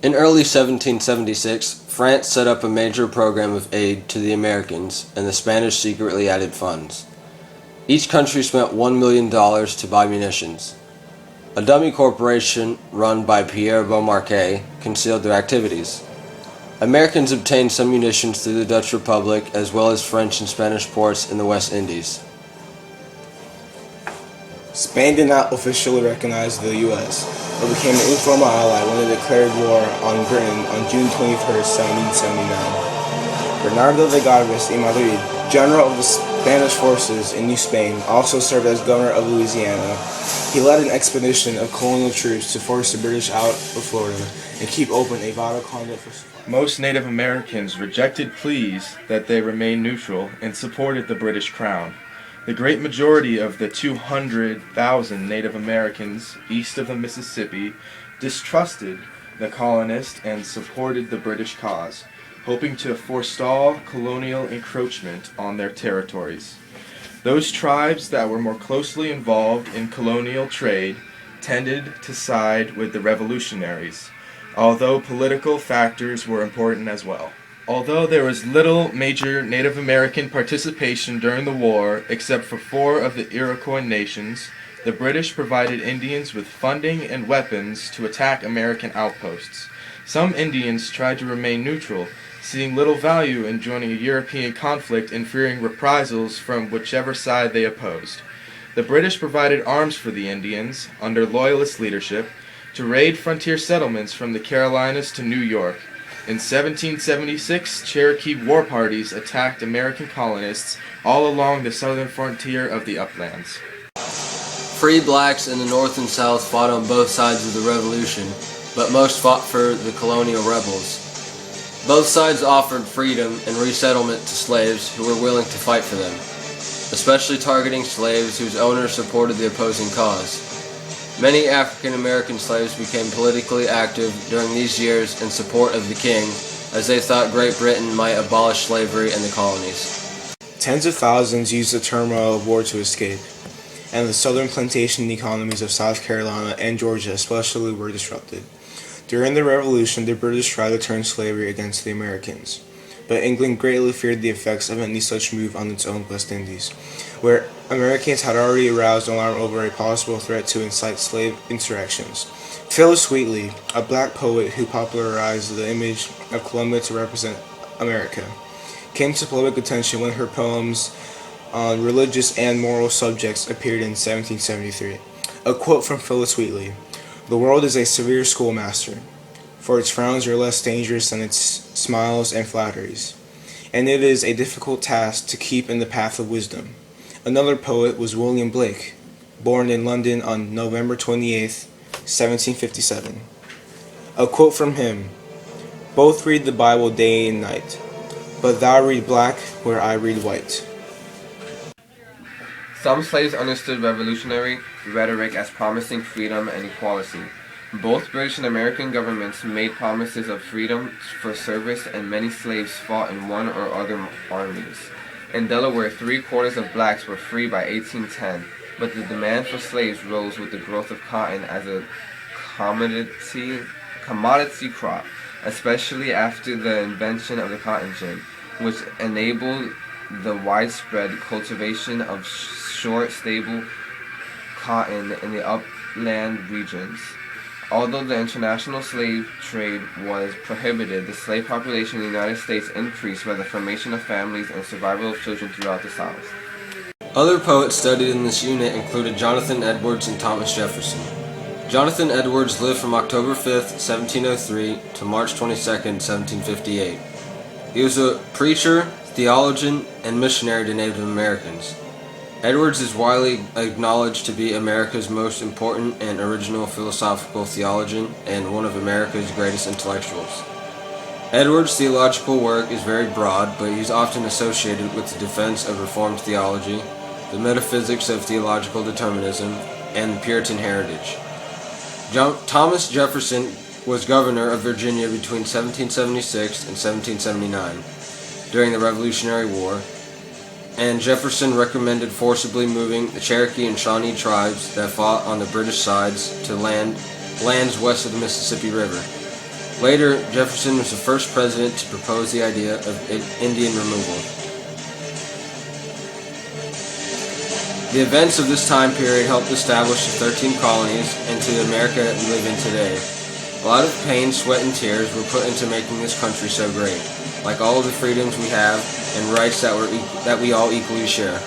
In early 1776, France set up a major program of aid to the Americans, and the Spanish secretly added funds. Each country spent $1 million to buy munitions. A dummy corporation run by Pierre Beaumarchais concealed their activities. Americans obtained some munitions through the Dutch Republic as well as French and Spanish ports in the West Indies. Spain did not officially recognize the U.S., but became an informal ally when it declared war on Britain on June 23, 1779. Bernardo de Galvez y Madrid, general of the Spanish forces in New Spain, also served as governor of Louisiana. He led an expedition of colonial troops to force the British out of Florida and keep open a vital conduit for supply. Most Native Americans rejected pleas that they remain neutral and supported the British Crown. The great majority of the 200,000 Native Americans east of the Mississippi distrusted the colonists and supported the British cause, hoping to forestall colonial encroachment on their territories. Those tribes that were more closely involved in colonial trade tended to side with the revolutionaries, although political factors were important as well. Although there was little major Native American participation during the war, except for 4 of the Iroquois nations, the British provided Indians with funding and weapons to attack American outposts. Some Indians tried to remain neutral, seeing little value in joining a European conflict and fearing reprisals from whichever side they opposed. The British provided arms for the Indians, under Loyalist leadership, to raid frontier settlements from the Carolinas to New York. In 1776, Cherokee war parties attacked American colonists all along the southern frontier of the uplands. Free blacks in the North and South fought on both sides of the Revolution, but most fought for the colonial rebels. Both sides offered freedom and resettlement to slaves who were willing to fight for them, especially targeting slaves whose owners supported the opposing cause. Many African American slaves became politically active during these years in support of the king, as they thought Great Britain might abolish slavery in the colonies. Tens of thousands used the turmoil of war to escape, and the southern plantation economies of South Carolina and Georgia especially were disrupted. During the Revolution, the British tried to turn slavery against the Americans, but England greatly feared the effects of any such move on its own West Indies, where Americans had already aroused alarm over a possible threat to incite slave insurrections. Phillis Wheatley, a black poet who popularized the image of Columbia to represent America, came to public attention when her poems on religious and moral subjects appeared in 1773. A quote from Phillis Wheatley: "The world is a severe schoolmaster, for its frowns are less dangerous than its smiles and flatteries, and it is a difficult task to keep in the path of wisdom." Another poet was William Blake, born in London on November 28, 1757. A quote from him: "Both read the Bible day and night, but thou read black where I read white." Some slaves understood revolutionary rhetoric as promising freedom and equality. Both British and American governments made promises of freedom for service, and many slaves fought in one or other armies. In Delaware, 3/4 of blacks were free by 1810, but the demand for slaves rose with the growth of cotton as a commodity crop, especially after the invention of the cotton gin, which enabled the widespread cultivation of short, stable cotton in the upland regions. Although the international slave trade was prohibited, the slave population in the United States increased by the formation of families and survival of children throughout the South. Other poets studied in this unit included Jonathan Edwards and Thomas Jefferson. Jonathan Edwards lived from October 5, 1703 to March 22, 1758. He was a preacher, theologian, and missionary to Native Americans. Edwards is widely acknowledged to be America's most important and original philosophical theologian and one of America's greatest intellectuals. Edwards' theological work is very broad, but he's often associated with the defense of Reformed theology, the metaphysics of theological determinism, and the Puritan heritage. Thomas Jefferson was governor of Virginia between 1776 and 1779 during the Revolutionary War, and Jefferson recommended forcibly moving the Cherokee and Shawnee tribes that fought on the British sides to lands west of the Mississippi River. Later, Jefferson was the first president to propose the idea of Indian removal. The events of this time period helped establish the 13 colonies into the America that we live in today. A lot of pain, sweat, and tears were put into making this country so great, like all of the freedoms we have and rights that we all equally share.